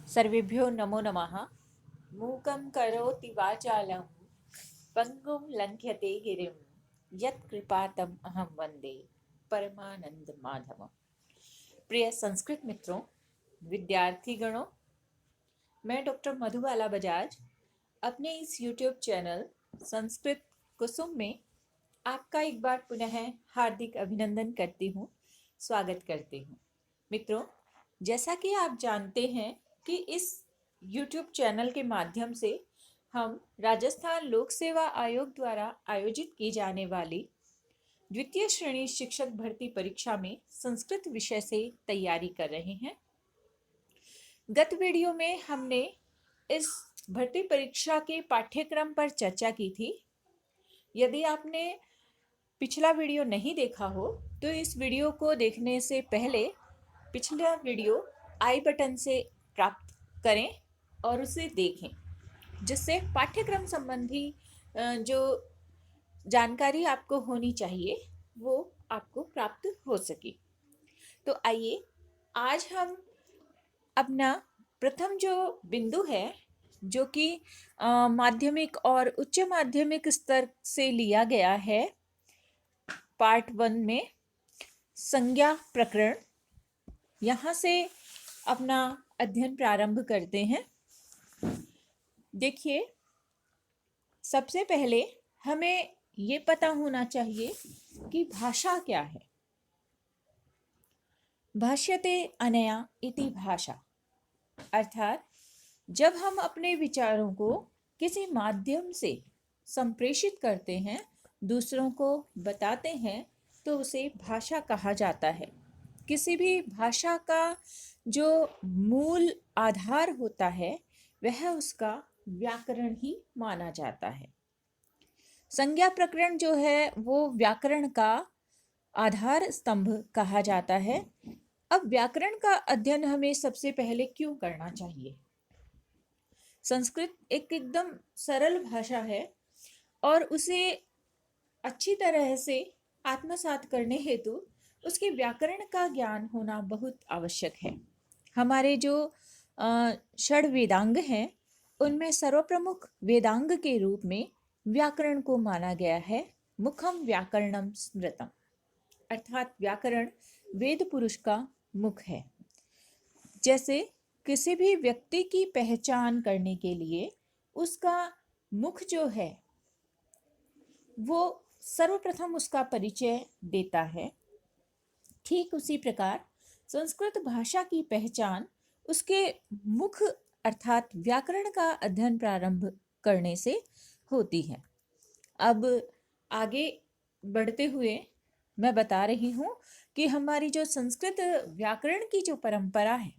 सर्वेभ्यो नमो नमः। मूकं करोति वाचालं पङ्गुं लङ्घ्यते गिरिं यत्कृपातम् अहं वन्दे परमानंद माधवम। प्रिय संस्कृत मित्रों, विद्यार्थी गणों, मैं डॉक्टर मधुबाला बजाज अपने इस YouTube चैनल संस्कृत कुसुम में आपका एक बार पुनः हार्दिक अभिनंदन करती हूँ, स्वागत करती हूँ। मित्रों, जैसा कि आप जानते हैं कि इस YouTube चैनल के माध्यम से हम राजस्थान लोक सेवा आयोग द्वारा आयोजित की जाने वाली द्वितीय श्रेणी शिक्षक भर्ती परीक्षा में संस्कृत विषय से तैयारी कर रहे हैं। गत वीडियो में हमने इस भर्ती परीक्षा के पाठ्यक्रम पर चर्चा की थी। यदि आपने पिछला वीडियो नहीं देखा हो तो इस वीडियो को देखने से पहले पिछला वीडियो आई बटन से प्राप्त करें और उसे देखें, जिससे पाठ्यक्रम संबंधी जो जानकारी आपको होनी चाहिए वो आपको प्राप्त हो सके। तो आइए आज हम अपना प्रथम जो बिंदु है, जो कि माध्यमिक और उच्च माध्यमिक स्तर से लिया गया है, पार्ट 1 में संज्ञा प्रकरण, यहाँ से अपना अध्ययन प्रारंभ करते हैं। देखिए, सबसे पहले हमें ये पता होना चाहिए कि भाषा क्या है। भाष्यते अनया इति भाषा, अर्थात जब हम अपने विचारों को किसी माध्यम से संप्रेषित करते हैं, दूसरों को बताते हैं, तो उसे भाषा कहा जाता है। किसी भी भाषा का जो मूल आधार होता है वह उसका व्याकरण ही माना जाता है। संज्ञा प्रकरण जो है वो व्याकरण का आधार स्तंभ कहा जाता है। अब व्याकरण का अध्ययन हमें सबसे पहले क्यों करना चाहिए? संस्कृत एक एकदम सरल भाषा है और उसे अच्छी तरह से आत्मसात करने हेतु उसके व्याकरण का ज्ञान होना बहुत आवश्यक है। हमारे जो षड वेदांग हैं, उनमें सर्वप्रमुख वेदांग के रूप में व्याकरण को माना गया है। मुखम व्याकरणम स्मृतम, अर्थात व्याकरण वेद पुरुष का मुख है। जैसे किसी भी व्यक्ति की पहचान करने के लिए उसका मुख जो है वो सर्वप्रथम उसका परिचय देता है, ठीक उसी प्रकार संस्कृत भाषा की पहचान उसके मुख अर्थात व्याकरण का अध्ययन प्रारंभ करने से होती है। अब आगे बढ़ते हुए मैं बता रही हूँ कि हमारी जो संस्कृत व्याकरण की जो परंपरा है,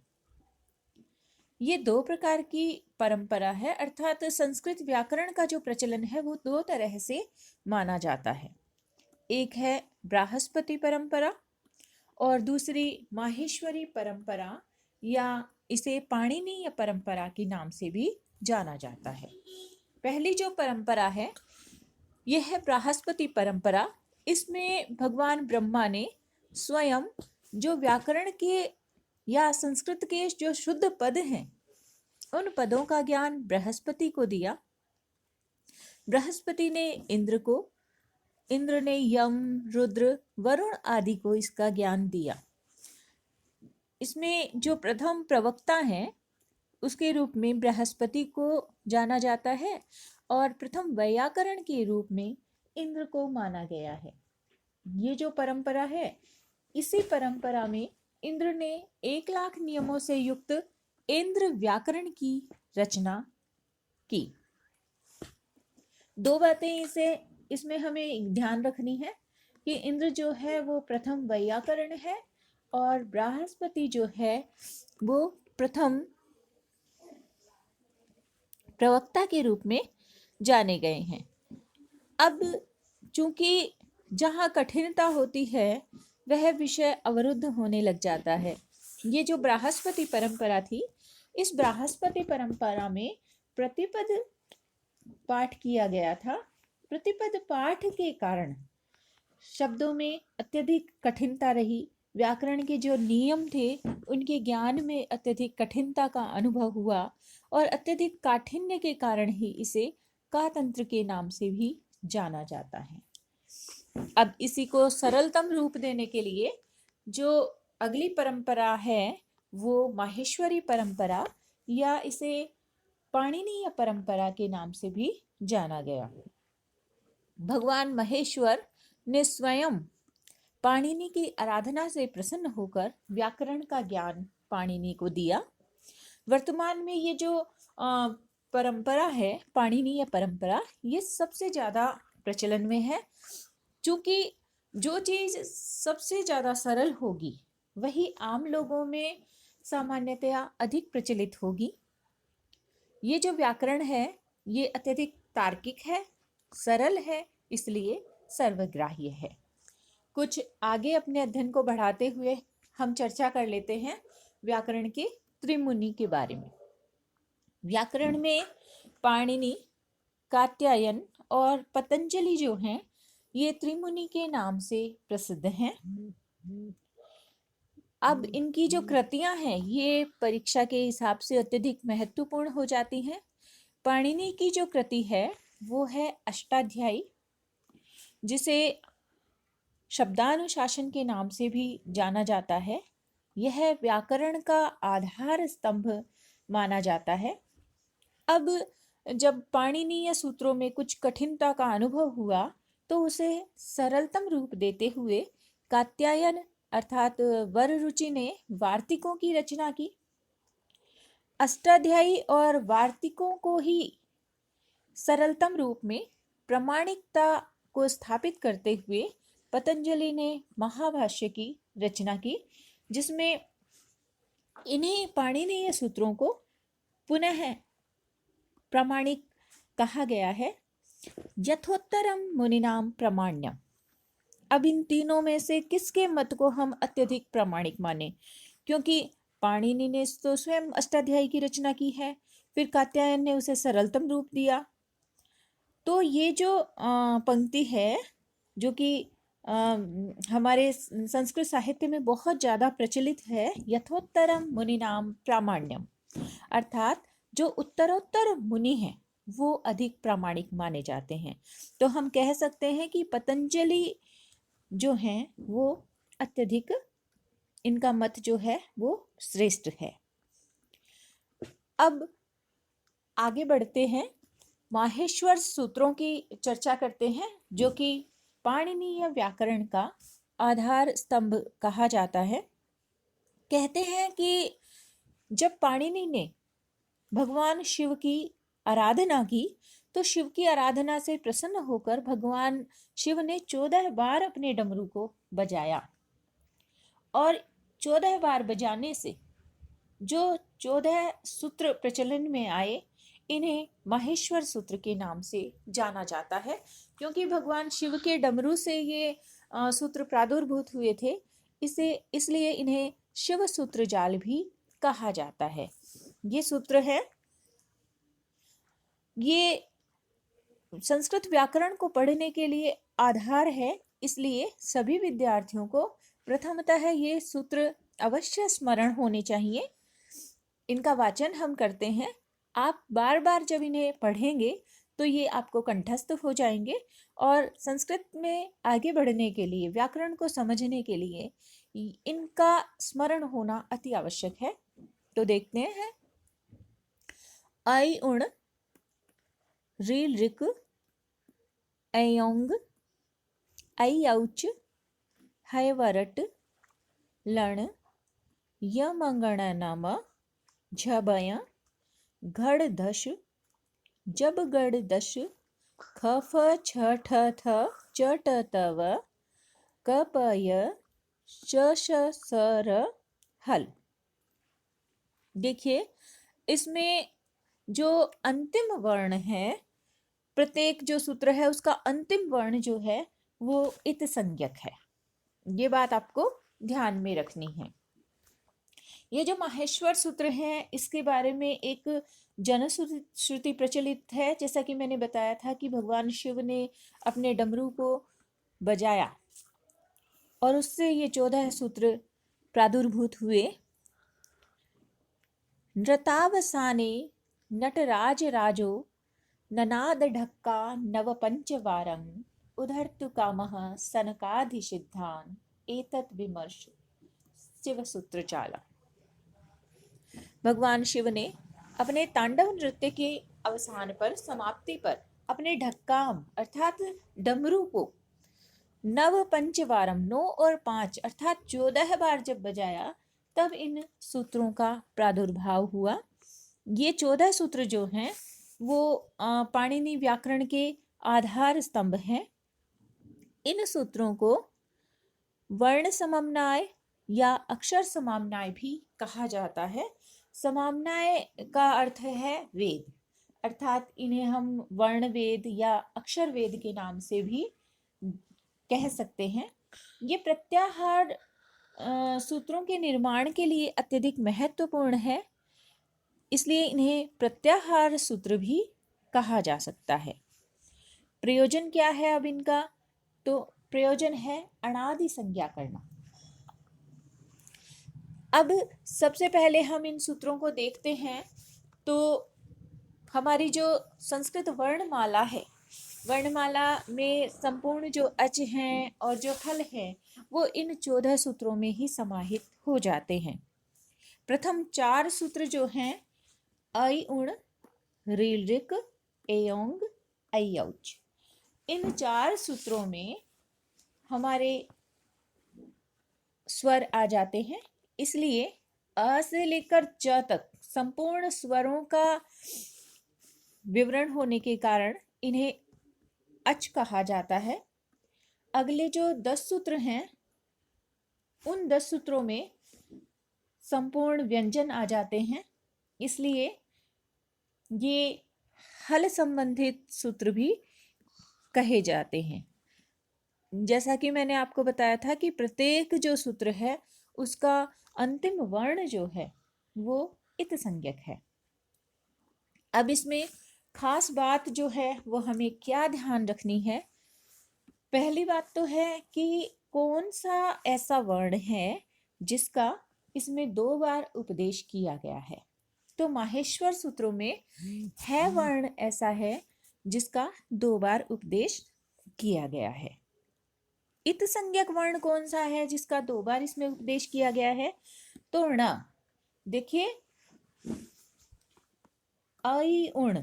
ये दो प्रकार की परंपरा है, अर्थात संस्कृत व्याकरण का जो प्रचलन है वो दो तरह से माना जाता है। एक है बृहस्पति परंपरा और दूसरी माहेश्वरी परंपरा, या इसे पाणिनीय परंपरा के नाम से भी जाना जाता है। पहली जो परंपरा है यह है बृहस्पति परंपरा। इसमें भगवान ब्रह्मा ने स्वयं जो व्याकरण के या संस्कृत के जो शुद्ध पद हैं उन पदों का ज्ञान बृहस्पति को दिया। बृहस्पति ने इंद्र ने यम, रुद्र, वरुण आदि को इसका ज्ञान दिया। इसमें जो प्रथम प्रवक्ता हैं उसके रूप में बृहस्पति को जाना जाता है और प्रथम वैयाकरण के रूप में इंद्र को माना गया है। ये जो परंपरा है, इसी परंपरा में इंद्र ने 1,00,000 नियमों से युक्त इंद्र व्याकरण की रचना की। दो बातें इसमें हमें ध्यान रखनी है कि इंद्र जो है वो प्रथम वैयाकरण है और बृहस्पति जो है वो प्रथम प्रवक्ता के रूप में जाने गए हैं। अब चूंकि जहाँ कठिनता होती है वह विषय अवरुद्ध होने लग जाता है। ये जो बृहस्पति परंपरा थी, इस बृहस्पति परंपरा में प्रतिपद पाठ किया गया था। प्रतिपद पाठ के कारण शब्दों में अत्यधिक कठिनता रही, व्याकरण के जो नियम थे उनके ज्ञान में अत्यधिक कठिनता का अनुभव हुआ और अत्यधिक काठिन्य के कारण ही इसे कातंत्र के नाम से भी जाना जाता है। अब इसी को सरलतम रूप देने के लिए जो अगली परंपरा है वो माहेश्वरी परंपरा या इसे पाणिनीय परंपरा के नाम से भी जाना गया। भगवान महेश्वर ने स्वयं पाणिनि की आराधना से प्रसन्न होकर व्याकरण का ज्ञान पाणिनि को दिया। वर्तमान में ये जो परंपरा है पाणिनीय परंपरा, ये सबसे ज़्यादा प्रचलन में है, क्योंकि जो चीज़ सबसे ज़्यादा सरल होगी वही आम लोगों में सामान्यतया अधिक प्रचलित होगी। ये जो व्याकरण है ये अत्यधिक तार्किक है, सरल है, इसलिए सर्वग्राह्य है। कुछ आगे अपने अध्ययन को बढ़ाते हुए हम चर्चा कर लेते हैं व्याकरण के त्रिमुनि के बारे में। व्याकरण में पाणिनि, कात्यायन और पतंजलि जो हैं ये त्रिमुनि के नाम से प्रसिद्ध हैं। अब इनकी जो कृतियां हैं ये परीक्षा के हिसाब से अत्यधिक महत्वपूर्ण हो जाती हैं। पाणिनि की जो कृति है वो है अष्टाध्यायी, जिसे शब्दानुशासन के नाम से भी जाना जाता है। यह व्याकरण का आधार स्तंभ माना जाता है। अब जब पाणिनीय सूत्रों में कुछ कठिनता का अनुभव हुआ तो उसे सरलतम रूप देते हुए कात्यायन अर्थात वररुचि ने वार्तिकों की रचना की। अष्टाध्यायी और वार्तिकों को ही सरलतम रूप में प्रामाणिकता को स्थापित करते हुए पतंजलि ने महाभाष्य की रचना की, जिसमें इन्हीं पाणिनीय सूत्रों को पुनः प्रामाणिक कहा गया है। यथोत्तरम मुनिनाम प्रामाण्यम। अब इन तीनों में से किसके मत को हम अत्यधिक प्रामाणिक माने, क्योंकि पाणिनि ने तो स्वयं अष्टाध्यायी की रचना की है, फिर कात्यायन ने उसे सरलतम रूप दिया। तो ये जो पंक्ति है जो कि हमारे संस्कृत साहित्य में बहुत ज़्यादा प्रचलित है, यथोत्तरम मुनिनाम प्रामाण्यम, अर्थात जो उत्तरोत्तर मुनि हैं वो अधिक प्रामाणिक माने जाते हैं। तो हम कह सकते हैं कि पतंजलि जो हैं वो अत्यधिक, इनका मत जो है वो श्रेष्ठ है। अब आगे बढ़ते हैं, माहेश्वर सूत्रों की चर्चा करते हैं, जो कि पाणिनीय व्याकरण का आधार स्तंभ कहा जाता है। कहते हैं कि जब पाणिनि ने भगवान शिव की आराधना की तो शिव की आराधना से प्रसन्न होकर भगवान शिव ने 14 बार अपने डमरू को बजाया, और 14 बार बजाने से जो 14 सूत्र प्रचलन में आए इन्हें माहेश्वर सूत्र के नाम से जाना जाता है, क्योंकि भगवान शिव के डमरू से ये सूत्र प्रादुर्भूत हुए थे। इसलिए इन्हें शिव सूत्र जाल भी कहा जाता है। ये सूत्र है, ये संस्कृत व्याकरण को पढ़ने के लिए आधार है, इसलिए सभी विद्यार्थियों को प्रथमतः ये सूत्र अवश्य स्मरण होने चाहिए। इनका वाचन हम करते हैं, आप बार बार जब इन्हें पढ़ेंगे तो ये आपको कंठस्थ हो जाएंगे, और संस्कृत में आगे बढ़ने के लिए, व्याकरण को समझने के लिए इनका स्मरण होना अति आवश्यक है। तो देखते हैं, आई उण, रील रिक, ऐयोंग, ऐ औच, है वरट, लण, यमंगण नम, झबय, घड़ दश, जब गड़ दश, खफ छ ठ थ च ट तव, कपय श श सर हल। देखिए, इसमें जो अंतिम वर्ण है, प्रत्येक जो सूत्र है उसका अंतिम वर्ण जो है वो इत संज्ञक है। ये बात आपको ध्यान में रखनी है। ये जो माहेश्वर सूत्र है इसके बारे में एक जनश्रुति प्रचलित है, जैसा कि मैंने बताया था कि भगवान शिव ने अपने डमरू को बजाया और उससे ये 14 सूत्र प्रादुर्भूत हुए। नृतावसाने नटराज राजो ननाद ढक्का नव पंचवारम उधर्तु कामः सनकाधिसिद्धान एतत् विमर्श शिव सूत्रचाला। भगवान शिव ने अपने तांडव नृत्य के अवसान पर, समाप्ति पर, अपने ढक्काम अर्थात डमरू को नव पंचवारम 9 और 5 अर्थात 14 बार जब बजाया, तब इन सूत्रों का प्रादुर्भाव हुआ। ये 14 सूत्र जो हैं वो पाणिनि व्याकरण के आधार स्तंभ हैं। इन सूत्रों को वर्ण समम्नाय या अक्षर समम्नाय भी कहा जाता है। समम्नाय का अर्थ है वेद, अर्थात इन्हें हम वर्ण वेद या अक्षर वेद के नाम से भी कह सकते हैं। ये प्रत्याहार सूत्रों के निर्माण के लिए अत्यधिक महत्वपूर्ण है, इसलिए इन्हें प्रत्याहार सूत्र भी कहा जा सकता है। प्रयोजन क्या है अब इनका? तो प्रयोजन है अनादि संज्ञा करना। अब सबसे पहले हम इन सूत्रों को देखते हैं तो हमारी जो संस्कृत वर्णमाला है, वर्णमाला में संपूर्ण जो अच हैं और जो हल हैं वो इन 14 सूत्रों में ही समाहित हो जाते हैं। प्रथम 4 सूत्र जो हैं ऐ उण ऋ ऋक एयोंग ऐ औच, इन 4 सूत्रों में हमारे स्वर आ जाते हैं। इसलिए अ से लेकर च तक संपूर्ण स्वरों का विवरण होने के कारण इन्हें अच कहा जाता है। अगले जो 10 सूत्र हैं उन 10 सूत्रों में संपूर्ण व्यंजन आ जाते हैं, इसलिए ये हल संबंधित सूत्र भी कहे जाते हैं। जैसा कि मैंने आपको बताया था कि प्रत्येक जो सूत्र है उसका अंतिम वर्ण जो है वो इत संज्ञक है। अब इसमें खास बात जो है वो हमें क्या ध्यान रखनी है? पहली बात तो है कि कौन सा ऐसा वर्ण है जिसका इसमें 2 बार उपदेश किया गया है। तो माहेश्वर सूत्रों में है वर्ण ऐसा है जिसका 2 बार उपदेश किया गया है। इत संज्ञक वर्ण कौन सा है जिसका 2 बार इसमें उपदेश किया गया है? तो ण, देखिए ऐ उण,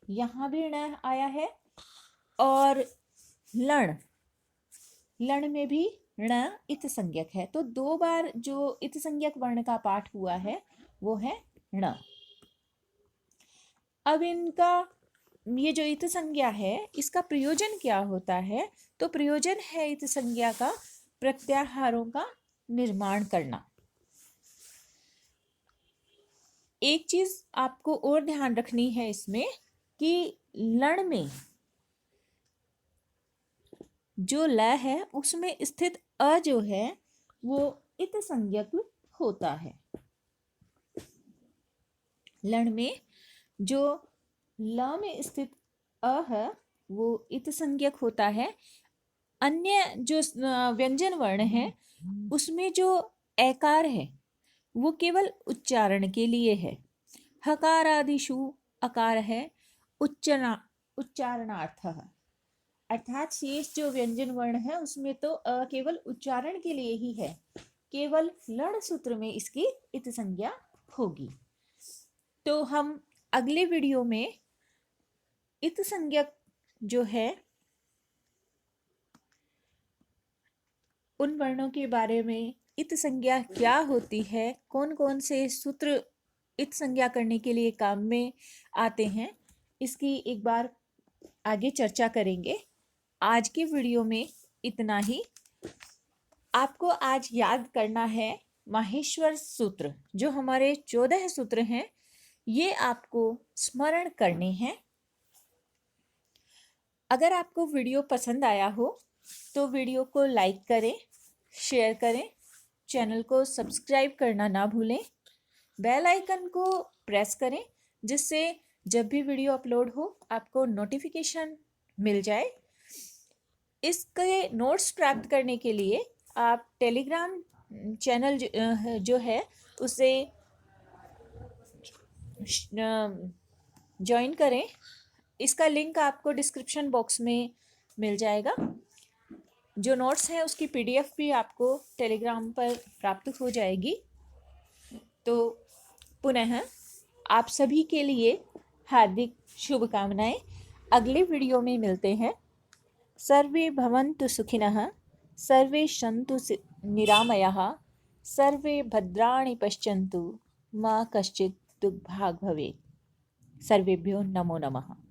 यहां भी ण आया है, और लण, लण में भी ण इत संज्ञक है। तो 2 बार जो इत संज्ञक वर्ण का पाठ हुआ है वो है ण। अब इनका ये जो इत संज्ञा है इसका प्रयोजन क्या होता है? तो प्रयोजन है इत संज्ञा का प्रत्याहारों का निर्माण करना। एक चीज आपको और ध्यान रखनी है इसमें कि लण में जो ल है उसमें स्थित अ जो है वो इत संज्ञक होता है। लण में जो ल में स्थित अ है वो इत संज्ञक होता है। अन्य जो व्यंजन वर्ण है उसमें जो एकार है वो केवल उच्चारण के लिए है। हकारादिषु अकार है उच्चारणार्थः, अर्थात शेष जो व्यंजन वर्ण है उसमें तो अ केवल उच्चारण के लिए ही है। केवल लण सूत्र में इसकी इत संज्ञा होगी। तो हम अगले वीडियो में इत संज्ञक जो है उन वर्णों के बारे में, इत संज्ञा क्या होती है, कौन कौन से सूत्र इत संज्ञा करने के लिए काम में आते हैं, इसकी एक बार आगे चर्चा करेंगे। आज के वीडियो में इतना ही। आपको आज याद करना है माहेश्वर सूत्र, जो हमारे 14 सूत्र हैं, ये आपको स्मरण करने हैं। अगर आपको वीडियो पसंद आया हो तो वीडियो को लाइक करें, शेयर करें, चैनल को सब्सक्राइब करना ना भूलें, बेल आइकन को प्रेस करें जिससे जब भी वीडियो अपलोड हो आपको नोटिफिकेशन मिल जाए। इसके नोट्स प्राप्त करने के लिए आप टेलीग्राम चैनल जो है उसे ज्वाइन करें। इसका लिंक आपको डिस्क्रिप्शन बॉक्स में मिल जाएगा। जो नोट्स हैं उसकी PDF भी आपको टेलीग्राम पर प्राप्त हो जाएगी। तो पुनः आप सभी के लिए हार्दिक शुभकामनाएं। अगले वीडियो में मिलते हैं। सर्वे भवन्तु सुखिनः, सर्वे सन्तु निरामयाः, सर्वे भद्राणि पश्यन्तु मा कश्चित् दुर्भाग् भवेत्। सर्वेभ्यो नमो नमः।